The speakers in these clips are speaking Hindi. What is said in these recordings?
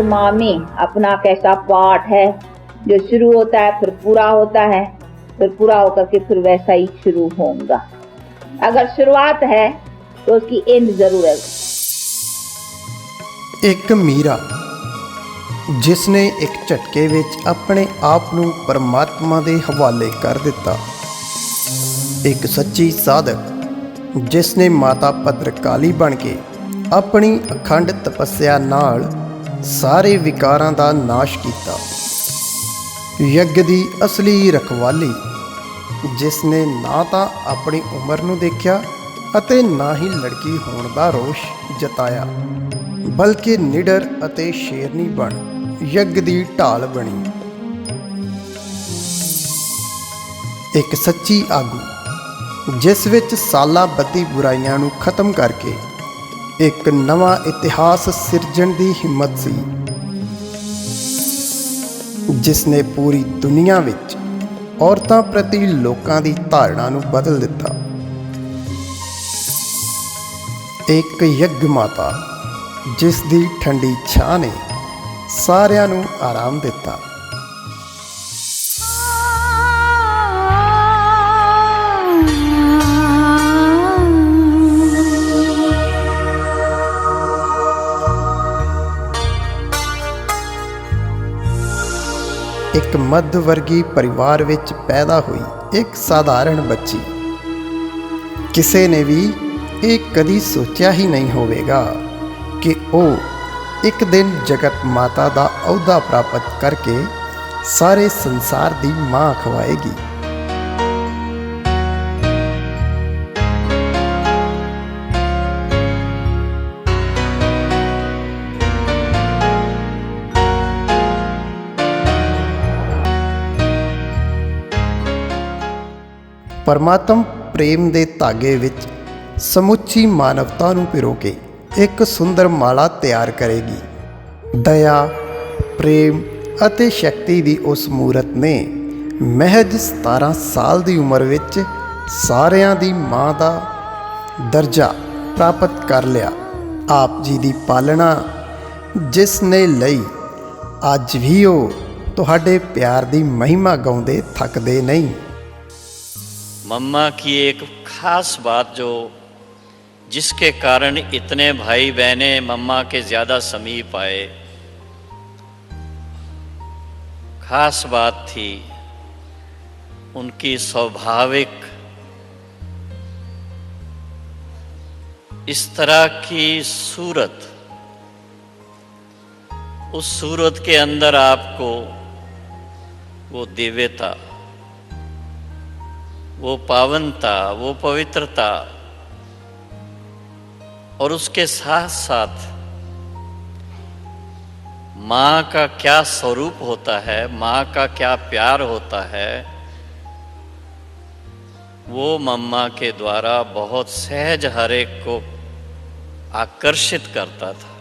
माँ में अपना कैसा पार्ट है, जो शुरू होता है फिर पूरा होता है, फिर पूरा होकर के फिर वैसा ही शुरू होगा। अगर शुरुआत है तो उसकी एंड जरूर है। एक मीरा जिसने एक झटके विच अपने आप नूं परमात्मा दे हवाले कर दिता। एक सच्ची साधक जिसने माता भद्रकाली बन के अपनी अखंड तपस्या नाल सारे विकारां दा नाश कीता। यज्ञ दी असली रखवाली जिसने ना तां अपनी उम्र नूं देखिया अते ना ही लड़की होण दा रोष जताया, बल्कि निडर अते शेरनी बन यज्ञ दी ढाल बनी। एक सच्ची आगू जिस विच सालां बद्धी बुराइयां नूं खत्म करके एक नवां इतिहास सिरजण दी हिम्मत सी, जिसने पूरी दुनिया विच औरतां प्रति लोकां दी धारणा नूं बदल दिता। एक यज्ञ माता जिस दी ठंडी छां ने सारिਆਂ ਨੂੰ आराम दिता। एक मध्यवर्गी परिवार विच पैदा हुई एक साधारण बच्ची। किसी ने भी ਇਹ कदी सोचा ही नहीं होवेगा कि वह एक दिन जगत माता का अहुदा प्राप्त करके सारे संसार की मां खवाएगी। परमात्म प्रेम के धागे विच समुची मानवता नूं पिरो के एक सुंदर माला तैयार करेगी। दया, प्रेम अते शक्ति की उस मूरत ने महज 17 साल की उम्र विच सारियां दी मां का दर्जा प्राप्त कर लिया। आप जी की पालना जिसने लई अज भी वो तुहाडे प्यार की महिमा गाउंदे थकदे नहीं। मम्मा की एक खास बात जो जिसके कारण इतने भाई बहने मम्मा के ज़्यादा समीप आए, खास बात थी उनकी स्वाभाविक इस तरह की सूरत। उस सूरत के अंदर आपको वो दिव्यता, वो पावनता, वो पवित्रता और उसके साथ साथ माँ का क्या स्वरूप होता है, माँ का क्या प्यार होता है, वो मम्मा के द्वारा बहुत सहज हर एक को आकर्षित करता था,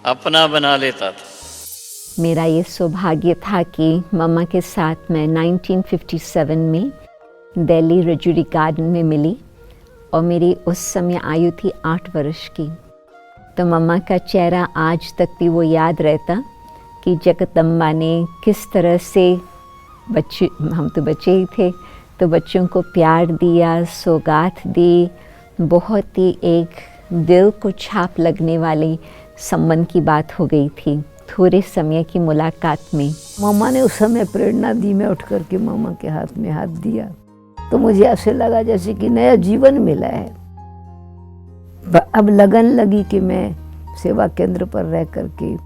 अपना बना लेता था। मेरा ये सौभाग्य था कि मम्मा के साथ मैं 1957 में दिल्ली रजूरी गार्डन में मिली और मेरी उस समय आयु थी 8 वर्ष की। तो मम्मा का चेहरा आज तक भी वो याद रहता कि जगदम्बा ने किस तरह से बच्चे, हम तो बच्चे ही थे, तो बच्चों को प्यार दिया, सौगात दी। बहुत ही एक दिल को छाप लगने वाली संबंध की बात हो गई थी थोड़े समय की मुलाकात में। मम्मा ने उस समय प्रेरणा दी। मैं उठ कर के मम्मा के हाथ में हाथ दिया तो मुझे ऐसे लगा जैसे कि नया जीवन मिला है। अब लगन लगी कि मैं सेवा केंद्र पर रह कर के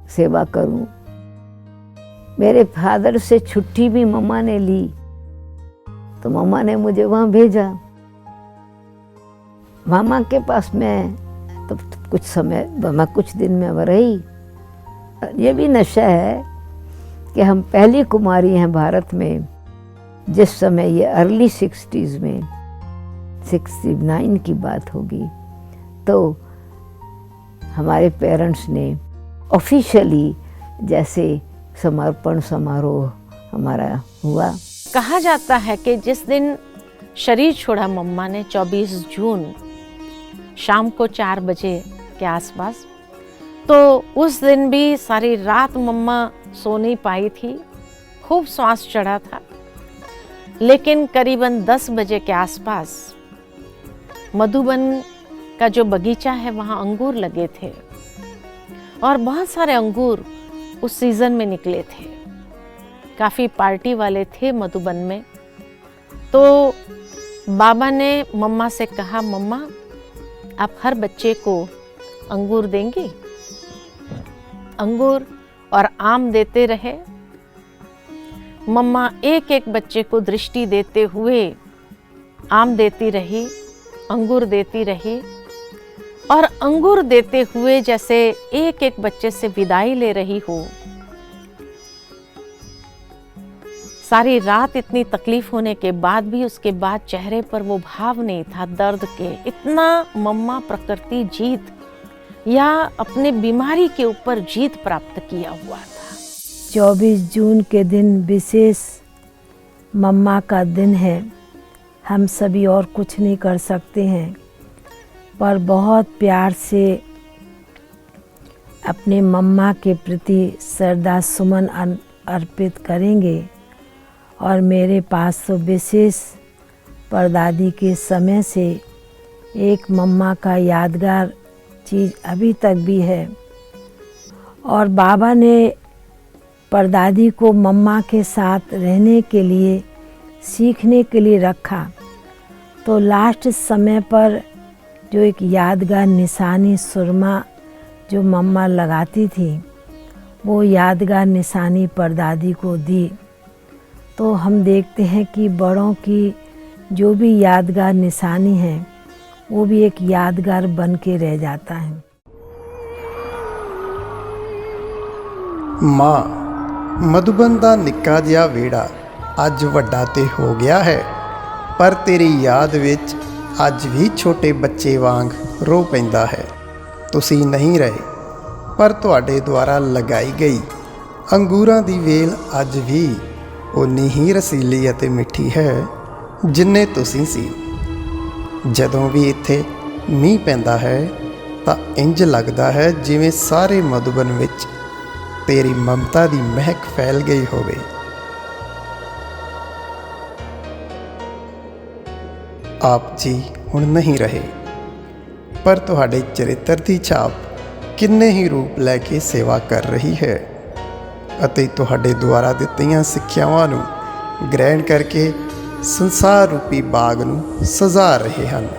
सेवा करूं। मेरे फादर से छुट्टी भी मम्मा ने ली तो मम्मा ने मुझे वहाँ भेजा। मामा के पास मैं तो कुछ समय, मैं कुछ दिन में रही। ये भी नशा है कि हम पहली कुमारी हैं भारत में। जिस समय ये अर्ली 60s में 69 की बात होगी तो हमारे पेरेंट्स ने ऑफिशियली जैसे समर्पण समारोह हमारा हुआ। कहा जाता है कि जिस दिन शरीर छोड़ा मम्मा ने 24 जून शाम को 4 बजे के आसपास, तो उस दिन भी सारी रात मम्मा सो नहीं पाई थी, खूब श्वास चढ़ा था। लेकिन करीबन 10 बजे के आसपास मधुबन का जो बगीचा है वहाँ अंगूर लगे थे और बहुत सारे अंगूर उस सीज़न में निकले थे। काफ़ी पार्टी वाले थे मधुबन में। तो बाबा ने मम्मा से कहा, मम्मा आप हर बच्चे को अंगूर देंगी? अंगूर और आम देते रहे। मम्मा एक एक बच्चे को दृष्टि देते हुए आम देती रही, अंगूर देती रही और अंगूर देते हुए जैसे एक एक बच्चे से विदाई ले रही हो। सारी रात इतनी तकलीफ होने के बाद भी उसके बाद चेहरे पर वो भाव नहीं था दर्द के। इतना मम्मा प्रकृति जीत या अपने बीमारी के ऊपर जीत प्राप्त किया हुआ था। 24 जून के दिन विशेष मम्मा का दिन है। हम सभी और कुछ नहीं कर सकते हैं, पर बहुत प्यार से अपने मम्मा के प्रति श्रद्धा सुमन अर्पित करेंगे। और मेरे पास तो विशेष परदादी के समय से एक मम्मा का यादगार चीज़ अभी तक भी है। और बाबा ने परदादी को मम्मा के साथ रहने के लिए, सीखने के लिए रखा। तो लास्ट समय पर जो एक यादगार निशानी सुरमा जो मम्मा लगाती थी, वो यादगार निशानी परदादी को दी। तो हम देखते हैं कि बड़ों की जो भी यादगार निशानी है वो भी एक यादगार बन के रह जाता है। ਮਾਂ ਮਧੂਬਨ ਦਾ ਨਿੱਕਾ ਜਿਹਾ ਵਿਹੜਾ ਅੱਜ ਵੱਡਾ ਤੇ ਹੋ ਗਿਆ ਹੈ, ਪਰ ਤੇਰੀ ਯਾਦ ਵਿੱਚ ਅੱਜ ਵੀ ਛੋਟੇ ਬੱਚੇ ਵਾਂਗ ਰੋ ਪੈਂਦਾ ਹੈ। ਤੁਸੀਂ ਨਹੀਂ ਰਹੇ, ਪਰ ਤੁਹਾਡੇ ਦੁਆਰਾ ਲਗਾਈ ਗਈ ਅੰਗੂਰਾਂ ਦੀ ਵੇਲ ਅੱਜ ਵੀ ਉਨੀ ਹੀ ਰਸੀਲੀ ਅਤੇ ਮਿੱਠੀ ਹੈ ਜਿੰਨੇ ਤੁਸੀਂ ਸੀ। ਜਦੋਂ ਵੀ ਇੱਥੇ ਮੀਂਹ ਪੈਂਦਾ ਹੈ ਤਾਂ ਇੰਜ ਲੱਗਦਾ ਹੈ ਜਿਵੇਂ ਸਾਰੇ ਮਧੂਬਨ ਵਿੱਚ ਤੇਰੀ ਮਮਤਾ ਦੀ ਮਹਿਕ ਫੈਲ ਗਈ ਹੋਵੇ। ਆਪ ਜੀ ਹੁਣ ਨਹੀਂ ਰਹੇ, ਪਰ ਤੁਹਾਡੇ ਚਰਿੱਤਰ ਦੀ ਛਾਪ ਕਿੰਨੇ ਹੀ ਰੂਪ ਲੈ ਕੇ ਸੇਵਾ ਕਰ ਰਹੀ ਹੈ ਅਤੇ ਤੁਹਾਡੇ ਦੁਆਰਾ ਦਿੱਤੀਆਂ ਸਿੱਖਿਆਵਾਂ ਨੂੰ ਗ੍ਰਹਿਣ ਕਰਕੇ ਸੰਸਾਰ ਰੂਪੀ ਬਾਗ ਨੂੰ ਸਜਾ ਰਹੇ ਹਨ।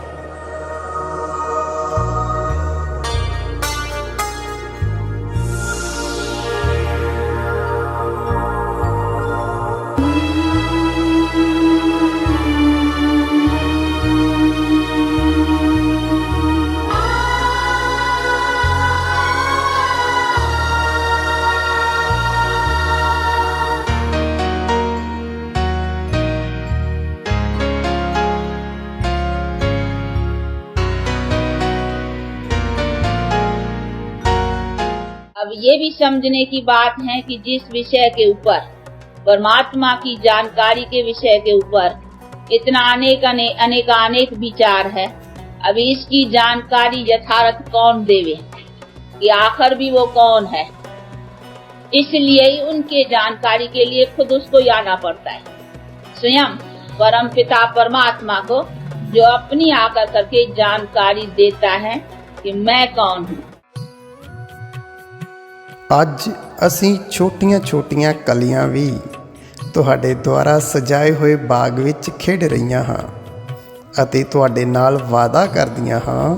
अब ये भी समझने की बात है कि जिस विषय के ऊपर, परमात्मा की जानकारी के विषय के ऊपर इतना अनेक विचार है, अब इसकी जानकारी यथार्थ कौन देवे कि आखिर भी वो कौन है। इसलिए ही उनके जानकारी के लिए खुद उसको आना पड़ता है, स्वयं परम पिता परमात्मा को, जो अपनी आकर करके जानकारी देता है कि मैं कौन हूँ। ਅੱਜ ਅਸੀਂ ਛੋਟੀਆਂ-ਛੋਟੀਆਂ ਕਲੀਆਂ ਵੀ ਤੁਹਾਡੇ ਦੁਆਰਾ ਸਜਾਏ ਹੋਏ ਬਾਗ ਵਿੱਚ ਖੇਡ ਰਹੀਆਂ ਹਾਂ ਅਤੇ ਤੁਹਾਡੇ ਨਾਲ ਵਾਅਦਾ ਕਰਦੀਆਂ ਹਾਂ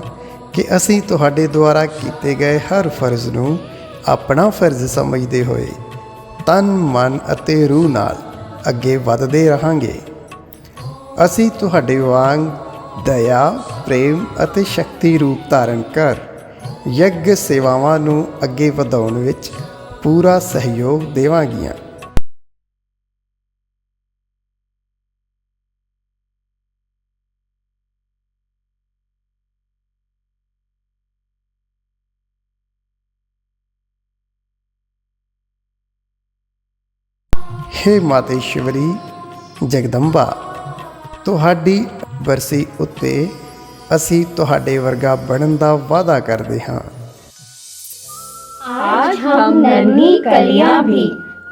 ਕਿ ਅਸੀਂ ਤੁਹਾਡੇ ਦੁਆਰਾ ਕੀਤੇ ਗਏ ਹਰ ਫਰਜ਼ ਨੂੰ ਆਪਣਾ ਫਰਜ਼ ਸਮਝਦੇ ਹੋਏ ਤਨ ਮਨ ਅਤੇ ਰੂਹ ਨਾਲ ਅੱਗੇ ਵਧਦੇ ਰਹਾਂਗੇ। ਅਸੀਂ ਤੁਹਾਡੇ ਵਾਂਗ ਦਇਆ, ਪ੍ਰੇਮ ਅਤੇ ਸ਼ਕਤੀ ਰੂਪ ਧਾਰਨ ਕਰ ਯੱਗ ਸੇਵਾਵਾਂ ਨੂੰ ਅੱਗੇ ਵਧਾਉਣ ਵਿੱਚ ਪੂਰਾ ਸਹਿਯੋਗ ਦੇਵਾਂਗੀਆਂ। हे ਮਾਤੇਸ਼ਵਰੀ ਜਗਦੰਬਾ, ਤੁਹਾਡੀ ਬਰਸੀ ਉੱਤੇ ਅਸੀਂ ਤੁਹਾਡੇ ਵਰਗਾ ਬਣਨ ਦਾ ਵਾਅਦਾ ਕਰਦੇ ਹਾਂ। आज हम नन्ही कलियां भी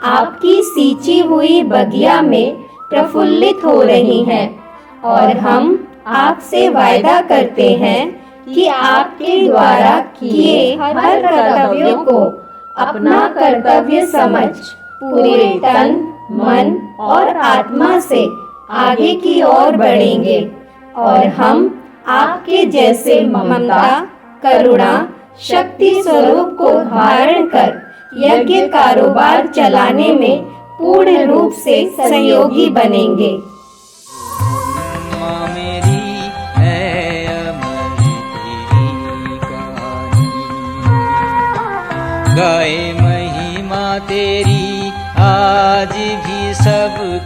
आपकी सींची हुई बगिया में प्रफुल्लित हो रही हैं और हम आपसे वायदा करते हैं कि आपके द्वारा किए हर कर्तव्यों को अपना कर्तव्य समझ पूरे तन, मन और आत्मा से आगे की ओर बढ़ेंगे और हम आपके जैसे ममता, करुणा, शक्ति स्वरूप को धारण कर यज्ञ कारोबार चलाने में पूर्ण रूप से सहयोगी बनेंगे। माँ मेरी है अमर तेरी कहानी, गाए महिमा तेरी आज भी सब